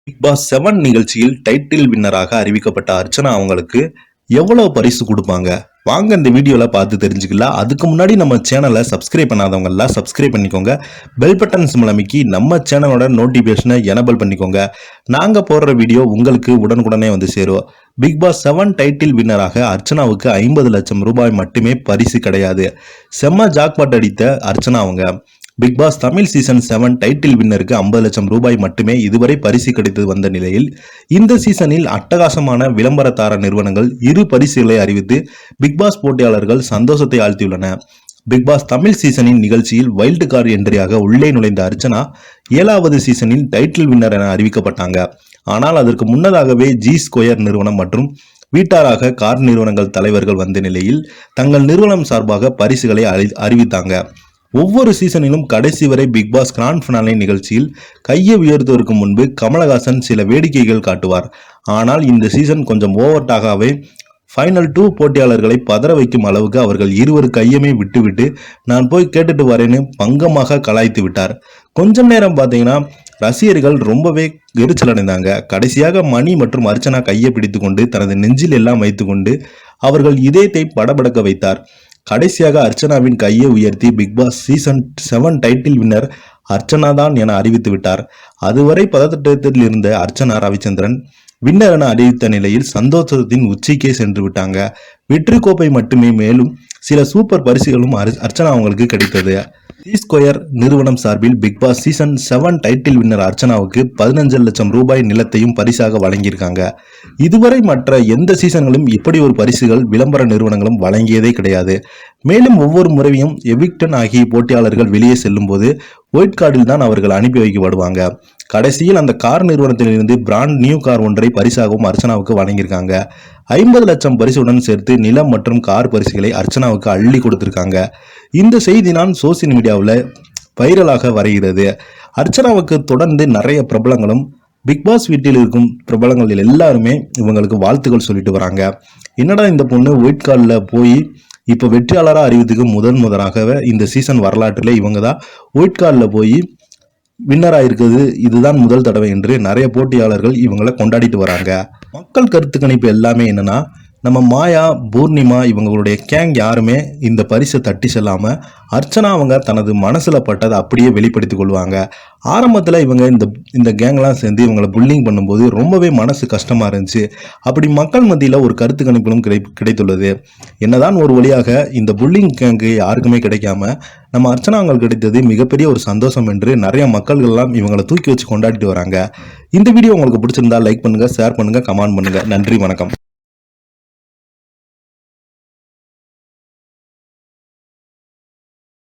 Big pass 7 நிகழ்ச்சியில் title வின்னராக அறிவிக்கப்பட்ட அர்ச்சனா அவங்களுக்கு எவ்வளவு பரிசு கொடுப்பாங்க வாங்க இந்த வீடியோல பார்த்து தெரிஞ்சுக்கலாம். அதுக்கு முன்னாடி நம்ம சேனலை சப்ஸ்கிரைப் பண்ணாதவங்க எல்லாம் சப்ஸ்கிரைப் பண்ணிக்கோங்க. பெல் பட்டன் சிம்பல் அமைக்கி நம்ம சேனலோட நோட்டிபிகேஷனை எனபிள் பண்ணிக்கோங்க. நாங்க போடுற வீடியோ உங்களுக்கு உடனுக்குடனே வந்து சேரும். பிக் பாஸ் 7 டைட்டில் வின்னராக அர்ச்சனாவுக்கு 50 லட்சம் ரூபாய் மட்டுமே பரிசு கிடையாது. செம்ம ஜாக்பாட் அடித்த அர்ச்சனா அவங்க Bigg Boss Tamil season 7 title வின்னருக்கு 50 லட்சம் ரூபாய் மட்டுமே இதுவரை பரிசு கிடைத்து வந்த நிலையில் இந்த சீசனில் அட்டகாசமான விளம்பரதார நிறுவனங்கள் 2 பரிசுகளை அறிவித்து பிக் பாஸ் போட்டியாளர்கள் சந்தோஷத்தை ஆழ்த்தியுள்ளன. பிக் பாஸ் தமிழ் சீசனின் நிகழ்ச்சியில் வைல்டு கார்டு என்ட்ரியாக உள்ளே நுழைந்த அர்ச்சனா 7வது சீசனில் டைட்டில் வின்னர் என அறிவிக்கப்பட்டாங்க. ஆனால் அதற்கு முன்னதாகவே ஜி ஸ்கொயர் நிறுவனம் மற்றும் வீட்டாராக கார் நிறுவனங்கள் தலைவர்கள் வந்த நிலையில் தங்கள் நிறுவனம் சார்பாக பரிசுகளை அறிவித்தாங்க. ஒவ்வொரு சீசனிலும் கடைசி வரை பிக் பாஸ் கிராண்ட் ஃபினாலே நிகழ்ச்சியில் கையை உயர்த்துவதற்கு முன்பு கமலஹாசன் சில வேடிக்கைகள் காட்டுவார். ஆனால் இந்த சீசன் கொஞ்சம் ஓவர்டாகவே ஃபைனல் 2 போட்டியாளர்களை பதற வைக்கும் அளவுக்கு அவர்கள் இருவர் கையுமே விட்டுவிட்டு நான் போய் கேட்டுட்டு வரேன்னு பங்கமாக கலாய்த்து விட்டார். கொஞ்சம் நேரம் பார்த்தீங்கன்னா ரசிகர்கள் ரொம்பவே எரிச்சல் அடைந்தாங்க. கடைசியாக மணி மற்றும் அர்ச்சனா கையை பிடித்து கொண்டு தனது நெஞ்சில் எல்லாம் வைத்துக்கொண்டு அவர்கள் இதயத்தை படபடக்க வைத்தார். கடைசியாக அர்ச்சனாவின் கையை உயர்த்தி Bigg Boss season 7 title winner Archana தான் என அறிவித்து விட்டார். அதுவரை பதட்டத்தில் இருந்த அர்ச்சனா ரவிச்சந்திரன் வின்னர் என அறிவித்த நிலையில் சந்தோஷத்தின் உச்சிக்கே சென்று விட்டாங்க. வெற்றி கோப்பை மட்டுமே மேலும் சில சூப்பர் பரிசுகளும் அர்ச்சனா அவங்களுக்கு கிடைத்தது. ஜி ஸ்கொயர் நிறுவனம் சார்பில் Bigg Boss season 7 title winner அர்ச்சனாவுக்கு 15 லட்சம் ரூபாய் நிலத்தையும் பரிசாக வழங்கியிருக்காங்க. இதுவரை மற்ற எந்த சீசன்களும் இப்படி ஒரு பரிசுகள் விளம்பர நிறுவனங்களும் வழங்கியதே கிடையாது. மேலும் ஒவ்வொரு முறையும் எவிக்டன் ஆகிய போட்டியாளர்கள் வெளியே செல்லும் போது ஒயிட் கார்டில் தான் அவர்கள் அனுப்பி வைக்கப்படுவாங்க. கடைசியில் அந்த கார் நிறுவனத்திலிருந்து பிராண்ட் நியூ கார் ஒன்றை பரிசாகவும் அர்ச்சனாவுக்கு வழங்கியிருக்காங்க. 50 லட்சம் பரிசுடன் சேர்த்து நிலம் மற்றும் கார் பரிசுகளை அர்ச்சனாவுக்கு அள்ளி கொடுத்திருக்காங்க. இந்த செய்தி நான் சோசியல் மீடியாவில் வைரலாக வருகிறது. அர்ச்சனாவுக்கு தொடர்ந்து நிறைய பிரபலங்களும் பிக் பாஸ் வீட்டில் இருக்கும் பிரபலங்கள் எல்லாருமே இவங்களுக்கு வாழ்த்துக்கள் சொல்லிட்டு வராங்க. என்னடா இந்த பொண்ணு ஒயிட் கார்டில் போய் இப்போ வெற்றியாளராக அறிவித்துக்கு முதலாகவே இந்த சீசன் வரலாற்றில் இவங்க தான் ஒயிட் கார்டில் போய் வின்னராக இருக்குது, இதுதான் முதல் தடவை என்று நிறைய போட்டியாளர்கள் இவங்களை கொண்டாடிட்டு வராங்க. மக்கள் கருத்து கணிப்பு எல்லாமே என்னன்னா, நம்ம மாயா பூர்ணிமா இவங்களுடைய கேங் யாருமே இந்த பரிசை தட்டி செல்லாமல் அர்ச்சனா அவங்க தனது மனசில் பட்டதை அப்படியே வெளிப்படுத்தி கொள்வாங்க. ஆரம்பத்தில் இவங்க இந்த கேங்லாம் சேர்ந்து இவங்களை புல்லிங் பண்ணும்போது ரொம்பவே மனசு கஷ்டமாக இருந்துச்சு. அப்படி மக்கள் மத்தியில் ஒரு கருத்து கணிப்பிலும் கிடைத்துள்ளது. என்னதான் ஒரு வழியாக இந்த புல்லிங் கேங்கு யாருக்குமே கிடைக்காம நம்ம அர்ச்சனாங்கள் கிடைத்தது மிகப்பெரிய ஒரு சந்தோஷம் என்று நிறைய மக்கள்கள்லாம் இவங்களை தூக்கி வச்சு கொண்டாடிட்டு வராங்க. இந்த வீடியோ உங்களுக்கு பிடிச்சிருந்தா லைக் பண்ணுங்கள், ஷேர் பண்ணுங்கள், கமெண்ட் பண்ணுங்கள். நன்றி, வணக்கம்.